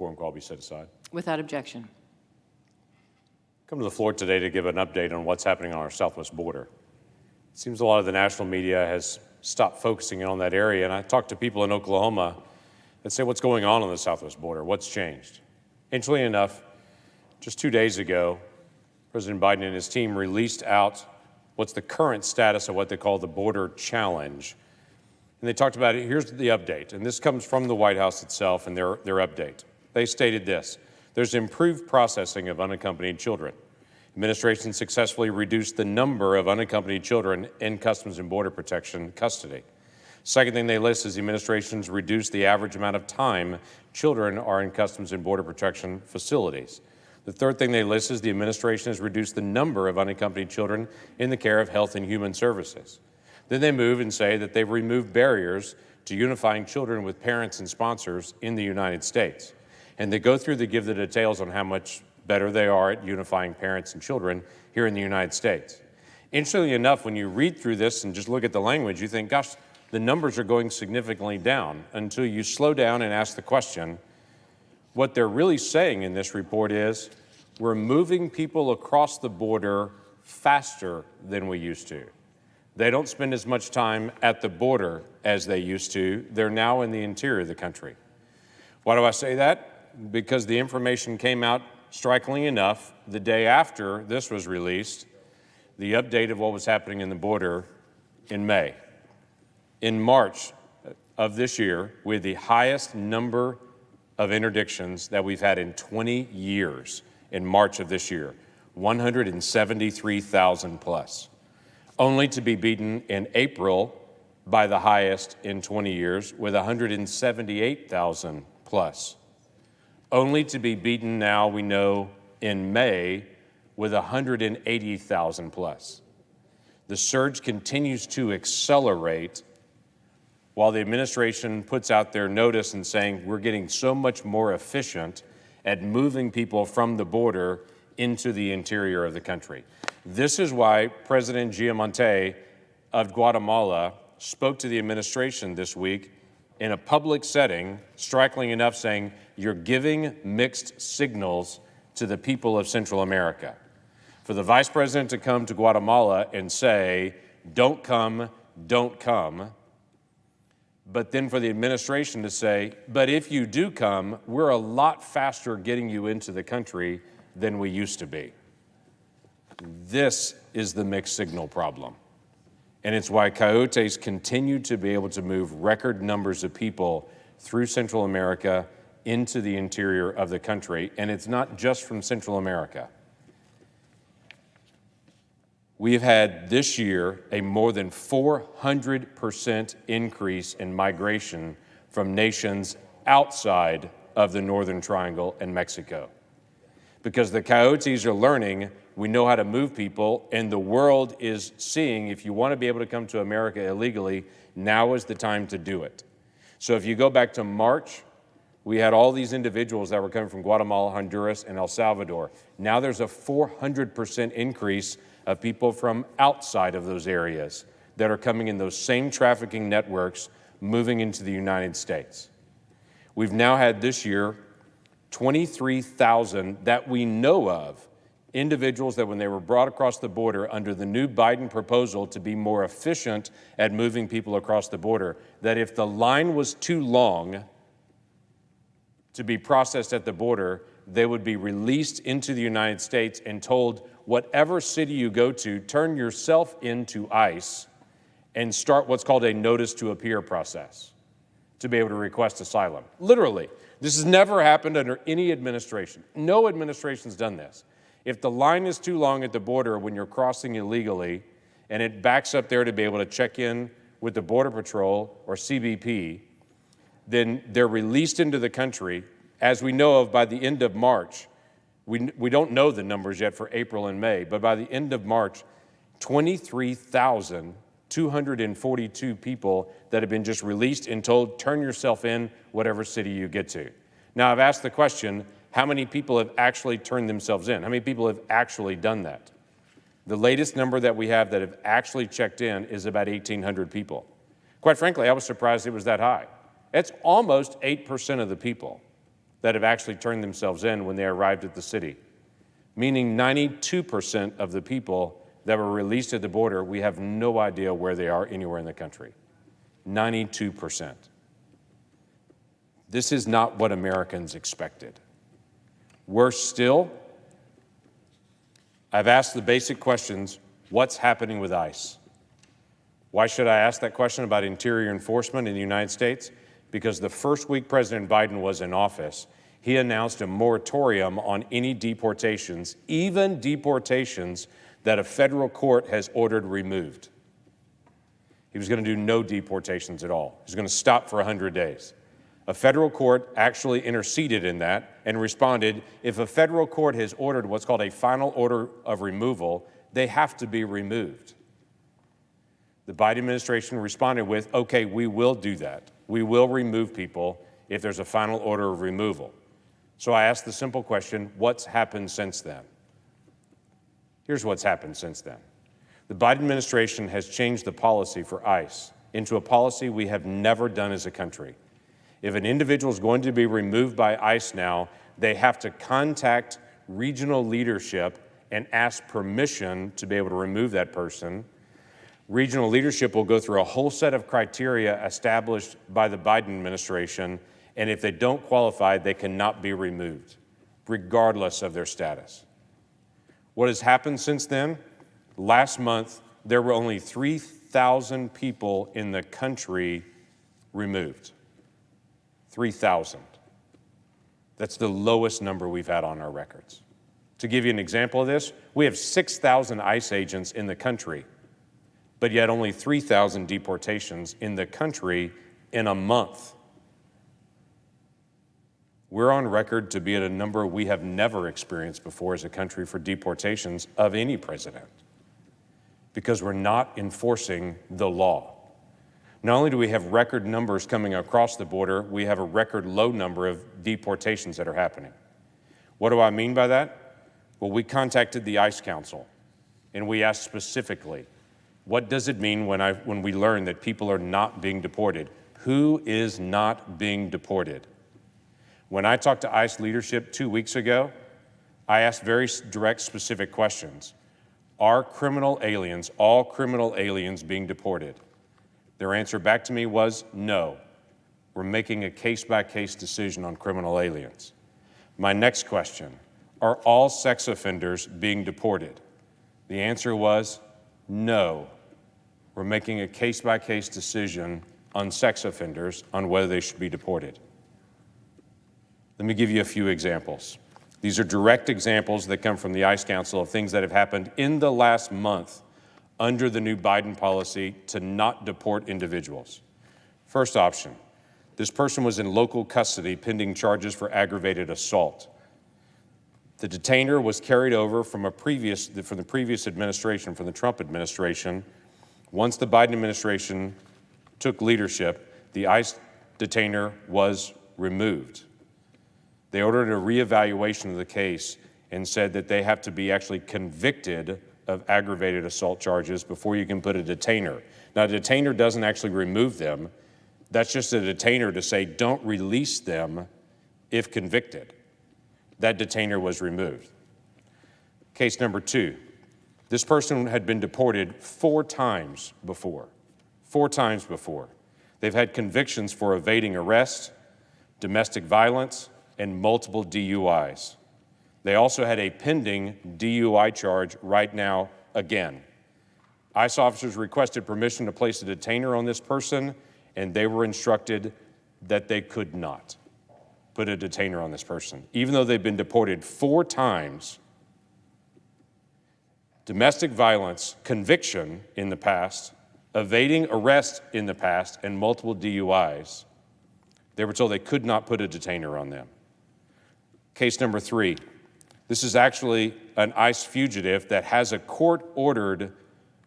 Quorum call be set aside. Without objection. Come to the floor today to give an update on what's happening on our southwest border. It seems a lot of the national media has stopped focusing in on that area, and I talked to people in Oklahoma that say, what's going on the southwest border? What's changed? Interestingly enough, just 2 days ago, President Biden and his team released out what's the current status of what they call the border challenge. And they talked about it. Here's the update, and this comes from the White House itself and their update. They stated this: there's improved processing of unaccompanied children. Administration successfully reduced the number of unaccompanied children in Customs and Border Protection custody. Second thing they list is the administration's reduced the average amount of time children are in Customs and Border Protection facilities. The third thing they list is the administration has reduced the number of unaccompanied children in the care of Health and Human Services. Then they move and say that they've removed barriers to unifying children with parents and sponsors in the United States. And they go through to give the details on how much better they are at unifying parents and children here in the United States. Interestingly enough, when you read through this and just look at the language, you think, gosh, the numbers are going significantly down, until you slow down and ask the question. What they're really saying in this report is, we're moving people across the border faster than we used to. They don't spend as much time at the border as they used to. They're now in the interior of the country. Why do I say that? Because the information came out, strikingly enough, the day after this was released, the update of what was happening in the border in May. In March of this year, we had the highest number of interdictions that we've had in 20 years in March of this year, 173,000 plus, only to be beaten in April by the highest in 20 years with 178,000 plus, only to be beaten now, we know, in May with 180,000 plus. The surge continues to accelerate while the administration puts out their notice and saying we're getting so much more efficient at moving people from the border into the interior of the country. This is why President Giamonte of Guatemala spoke to the administration this week in a public setting, strikingly enough, saying you're giving mixed signals to the people of Central America. For the vice president to come to Guatemala and say, don't come, but then for the administration to say, but if you do come, we're a lot faster getting you into the country than we used to be. This is the mixed signal problem. And it's why coyotes continue to be able to move record numbers of people through Central America into the interior of the country. And it's not just from Central America. We've had this year a more than 400% increase in migration from nations outside of the Northern Triangle and Mexico. Because the coyotes are learning we know how to move people, and the world is seeing if you want to be able to come to America illegally, now is the time to do it. So if you go back to March, we had all these individuals that were coming from Guatemala, Honduras, and El Salvador. Now there's a 400% increase of people from outside of those areas that are coming in those same trafficking networks moving into the United States. We've now had this year 23,000 that we know of, individuals that when they were brought across the border under the new Biden proposal to be more efficient at moving people across the border, that if the line was too long to be processed at the border, they would be released into the United States and told, whatever city you go to, turn yourself into ICE and start what's called a notice to appear process to be able to request asylum. Literally. This has never happened under any administration. No administration's done this. If the line is too long at the border when you're crossing illegally and it backs up there to be able to check in with the Border Patrol or CBP, then they're released into the country. As we know of, by the end of March, we don't know the numbers yet for April and May, but by the end of March, 23,242 people that have been just released and told, turn yourself in whatever city you get to. Now, I've asked the question, how many people have actually turned themselves in? How many people have actually done that? The latest number that we have that have actually checked in is about 1,800 people. Quite frankly, I was surprised it was that high. It's almost 8% of the people that have actually turned themselves in when they arrived at the city, meaning 92% of the people that were released at the border, we have no idea where they are anywhere in the country. 92%. This is not what Americans expected. Worse still, I've asked the basic questions, what's happening with ICE? Why should I ask that question about interior enforcement in the United States? Because the first week President Biden was in office, he announced a moratorium on any deportations, even deportations that a federal court has ordered removed. He was going to do no deportations at all. He was going to stop for 100 days. A federal court actually interceded in that and responded, if a federal court has ordered what's called a final order of removal, they have to be removed. The Biden administration responded with, okay, we will do that. We will remove people if there's a final order of removal. So I asked the simple question, what's happened since then? Here's what's happened since then. The Biden administration has changed the policy for ICE into a policy we have never done as a country. If an individual is going to be removed by ICE now, they have to contact regional leadership and ask permission to be able to remove that person. Regional leadership will go through a whole set of criteria established by the Biden administration, and if they don't qualify, they cannot be removed, regardless of their status. What has happened since then? Last month, there were only 3,000 people in the country removed. 3,000. That's the lowest number we've had on our records. To give you an example of this, we have 6,000 ICE agents in the country, but yet only 3,000 deportations in the country in a month. We're on record to be at a number we have never experienced before as a country for deportations of any president, because we're not enforcing the law. Not only do we have record numbers coming across the border, we have a record low number of deportations that are happening. What do I mean by that? Well, we contacted the ICE Council, and we asked specifically, what does it mean when we learn that people are not being deported? Who is not being deported? When I talked to ICE leadership 2 weeks ago, I asked very direct, specific questions. Are criminal aliens, all criminal aliens, being deported? Their answer back to me was no. We're making a case-by-case decision on criminal aliens. My next question, are all sex offenders being deported? The answer was no. We're making a case-by-case decision on sex offenders on whether they should be deported. Let me give you a few examples. These are direct examples that come from the ICE Council of things that have happened in the last month under the new Biden policy to not deport individuals. First option, this person was in local custody pending charges for aggravated assault. The detainer was carried over from the previous administration, from the Trump administration. Once the Biden administration took leadership, the ICE detainer was removed. They ordered a reevaluation of the case and said that they have to be actually convicted of aggravated assault charges before you can put a detainer. Now, a detainer doesn't actually remove them. That's just a detainer to say, don't release them if convicted. That detainer was removed. Case number 2. This person had been deported 4 times before. 4 times before. They've had convictions for evading arrest, domestic violence, and multiple DUIs. They also had a pending DUI charge right now again. ICE officers requested permission to place a detainer on this person, and they were instructed that they could not put a detainer on this person. Even though they've been deported 4 times, domestic violence conviction in the past, evading arrest in the past, and multiple DUIs, they were told they could not put a detainer on them. Case number 3. This is actually an ICE fugitive that has a court-ordered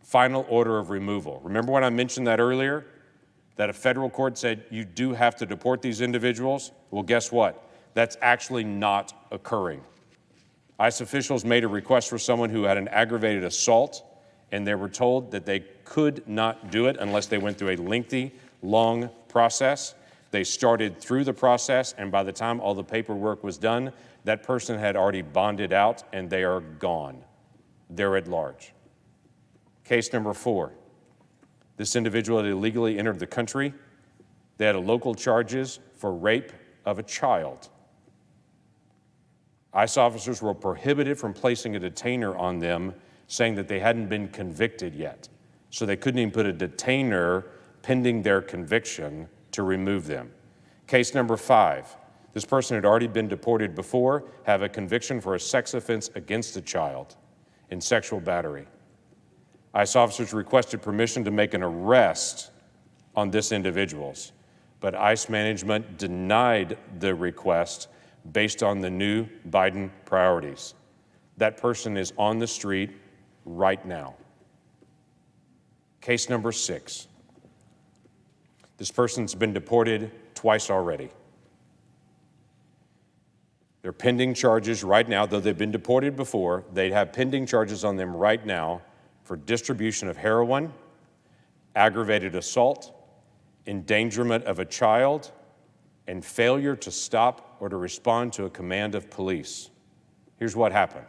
final order of removal. Remember when I mentioned that earlier? That a federal court said you do have to deport these individuals? Well, guess what? That's actually not occurring. ICE officials made a request for someone who had an aggravated assault, and they were told that they could not do it unless they went through a lengthy, long process. They started through the process, and by the time all the paperwork was done, that person had already bonded out and they are gone. They're at large. Case number 4. This individual had illegally entered the country. They had local charges for rape of a child. ICE officers were prohibited from placing a detainer on them, saying that they hadn't been convicted yet. So they couldn't even put a detainer pending their conviction to remove them. Case number 5. This person had already been deported before, have a conviction for a sex offense against a child in sexual battery. ICE officers requested permission to make an arrest on this individual, but ICE management denied the request based on the new Biden priorities. That person is on the street right now. Case number 6. This person's been deported twice already. They're pending charges right now, though they've been deported before. They have pending charges on them right now for distribution of heroin, aggravated assault, endangerment of a child, and failure to stop or to respond to a command of police. Here's what happened.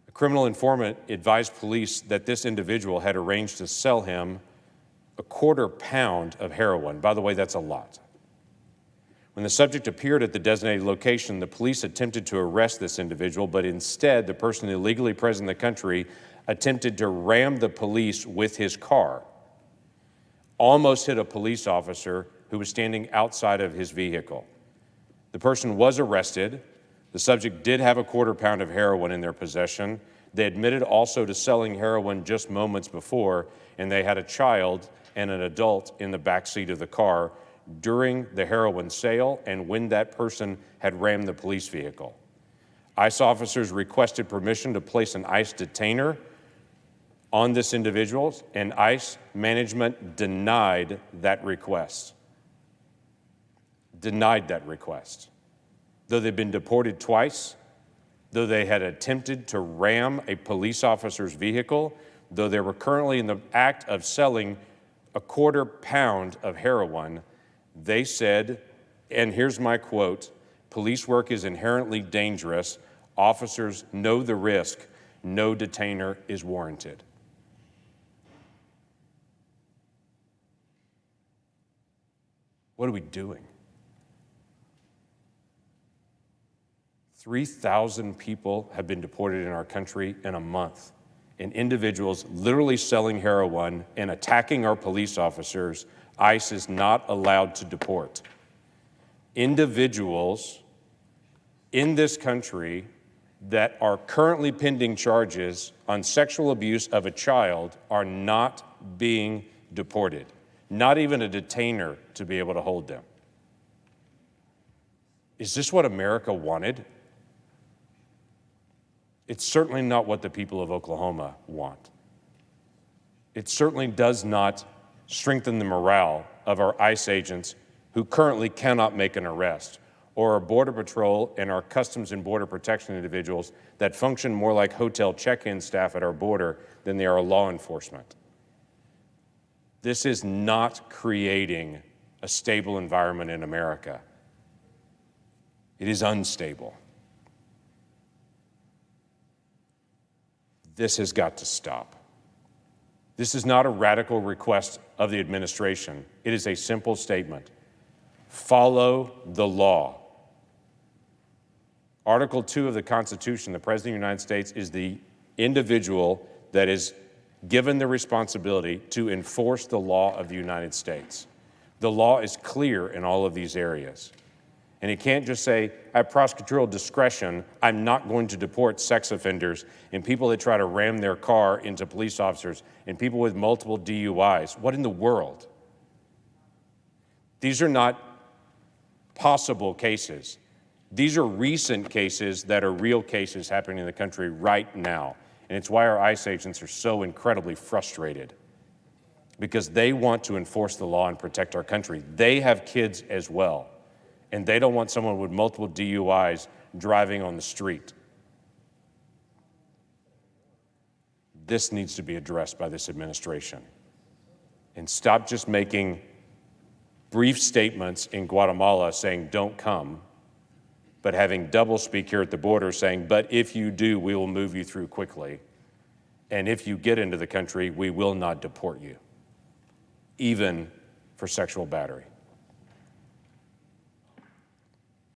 A criminal informant advised police that this individual had arranged to sell him a 1/4 pound of heroin. By the way, that's a lot. When the subject appeared at the designated location, the police attempted to arrest this individual, but instead, the person illegally present in the country attempted to ram the police with his car, almost hit a police officer who was standing outside of his vehicle. The person was arrested. The subject did have a 1/4 pound of heroin in their possession. They admitted also to selling heroin just moments before, and they had a child and an adult in the back seat of the car during the heroin sale and when that person had rammed the police vehicle. ICE officers requested permission to place an ICE detainer on this individual, and ICE management denied that request. Denied that request. Though they've been deported twice, though they had attempted to ram a police officer's vehicle, though they were currently in the act of selling a 1/4 pound of heroin, they said, and here's my quote, "Police work is inherently dangerous. Officers know the risk. No detainer is warranted." What are we doing? 3,000 people have been deported in our country in a month, and individuals literally selling heroin and attacking our police officers. ICE is not allowed to deport. Individuals in this country that are currently pending charges on sexual abuse of a child are not being deported, not even a detainer to be able to hold them. Is this what America wanted? It's certainly not what the people of Oklahoma want. It certainly does not strengthen the morale of our ICE agents who currently cannot make an arrest, or our Border Patrol and our Customs and Border Protection individuals that function more like hotel check-in staff at our border than they are law enforcement. This is not creating a stable environment in America. It is unstable. This has got to stop. This is not a radical request of the administration. It is a simple statement. Follow the law. Article 2 of the Constitution, the President of the United States is the individual that is given the responsibility to enforce the law of the United States. The law is clear in all of these areas. And he can't just say, I have prosecutorial discretion, I'm not going to deport sex offenders and people that try to ram their car into police officers and people with multiple DUIs. What in the world? These are not possible cases. These are recent cases that are real cases happening in the country right now. And it's why our ICE agents are so incredibly frustrated, because they want to enforce the law and protect our country. They have kids as well. And they don't want someone with multiple DUIs driving on the street. This needs to be addressed by this administration. And stop just making brief statements in Guatemala saying, don't come, but having doublespeak here at the border saying, but if you do, we will move you through quickly. And if you get into the country, we will not deport you, even for sexual battery.